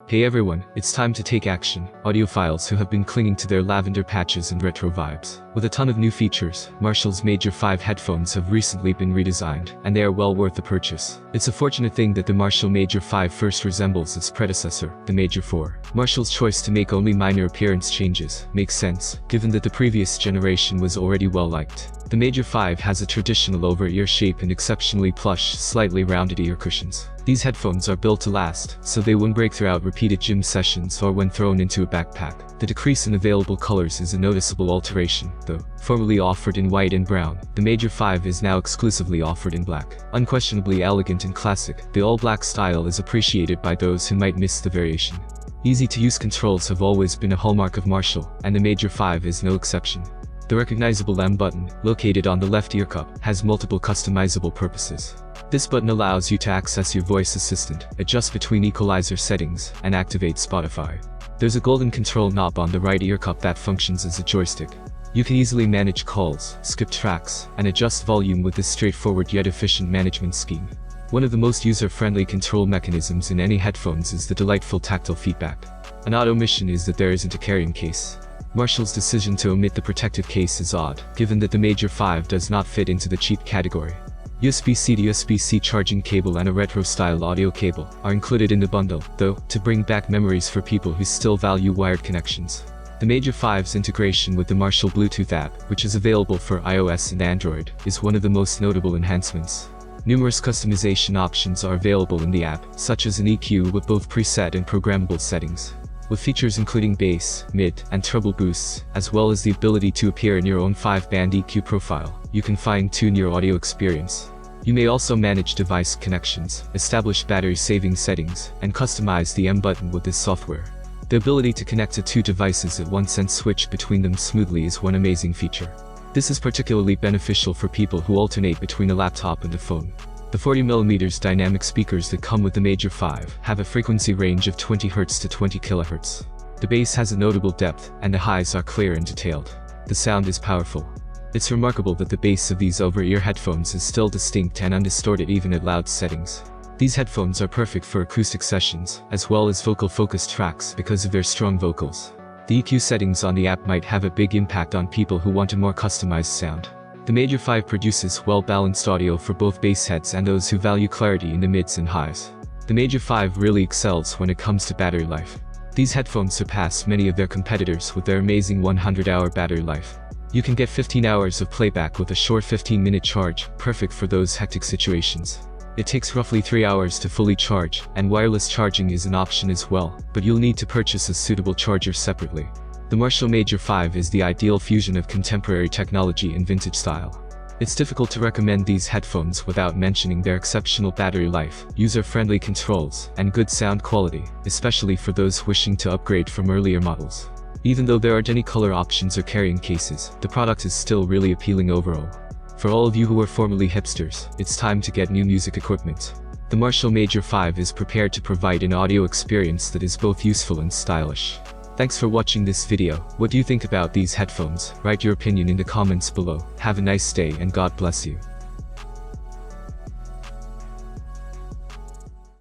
Hey everyone, it's time to take action, audiophiles who have been clinging to their lavender patches and retro vibes. With a ton of new features, Marshall's Major 5 headphones have recently been redesigned, and they are well worth the purchase. It's a fortunate thing that the Marshall Major 5 first resembles its predecessor, the Major 4. Marshall's choice to make only minor appearance changes makes sense, given that the previous generation was already well liked. The Major 5 has a traditional over-ear shape and exceptionally plush, slightly rounded ear cushions. These headphones are built to last, so they won't break throughout repeated gym sessions or when thrown into a backpack. The decrease in available colors is a noticeable alteration, though. Formerly offered in white and brown, the Major 5 is now exclusively offered in black. Unquestionably elegant and classic, the all-black style is appreciated by those who might miss the variation. Easy-to-use controls have always been a hallmark of Marshall, and the Major 5 is no exception. The recognizable M button, located on the left ear cup, has multiple customizable purposes. This button allows you to access your voice assistant, adjust between equalizer settings, and activate Spotify. There's a golden control knob on the right ear cup that functions as a joystick. You can easily manage calls, skip tracks, and adjust volume with this straightforward yet efficient management scheme. One of the most user-friendly control mechanisms in any headphones is the delightful tactile feedback. An odd omission is that there isn't a carrying case. Marshall's decision to omit the protective case is odd, given that the Major 5 does not fit into the cheap category. USB-C to USB-C charging cable and a retro-style audio cable are included in the bundle, though, to bring back memories for people who still value wired connections. The Major 5's integration with the Marshall Bluetooth app, which is available for iOS and Android, is one of the most notable enhancements. Numerous customization options are available in the app, such as an EQ with both preset and programmable settings. With features including bass, mid, and treble boosts, as well as the ability to appear in your own 5-band EQ profile, you can fine-tune your audio experience. You may also manage device connections, establish battery-saving settings, and customize the M button with this software. The ability to connect to two devices at once and switch between them smoothly is one amazing feature. This is particularly beneficial for people who alternate between a laptop and a phone. The 40mm dynamic speakers that come with the Major 5 have a frequency range of 20 Hz to 20 kHz. The bass has a notable depth, and the highs are clear and detailed. The sound is powerful. It's remarkable that the bass of these over-ear headphones is still distinct and undistorted even at loud settings. These headphones are perfect for acoustic sessions, as well as vocal-focused tracks because of their strong vocals. The EQ settings on the app might have a big impact on people who want a more customized sound. The Major 5 produces well-balanced audio for both bass heads and those who value clarity in the mids and highs. The Major 5 really excels when it comes to battery life. These headphones surpass many of their competitors with their amazing 100-hour battery life. You can get 15 hours of playback with a short 15-minute charge, perfect for those hectic situations. It takes roughly 3 hours to fully charge, and wireless charging is an option as well, but you'll need to purchase a suitable charger separately. The Marshall Major 5 is the ideal fusion of contemporary technology and vintage style. It's difficult to recommend these headphones without mentioning their exceptional battery life, user-friendly controls, and good sound quality, especially for those wishing to upgrade from earlier models. Even though there aren't any color options or carrying cases, the product is still really appealing overall. For all of you who are formerly hipsters, it's time to get new music equipment. The Marshall Major 5 is prepared to provide an audio experience that is both useful and stylish. Thanks for watching this video. What do you think about these headphones? Write your opinion in the comments below. Have a nice day and God bless you.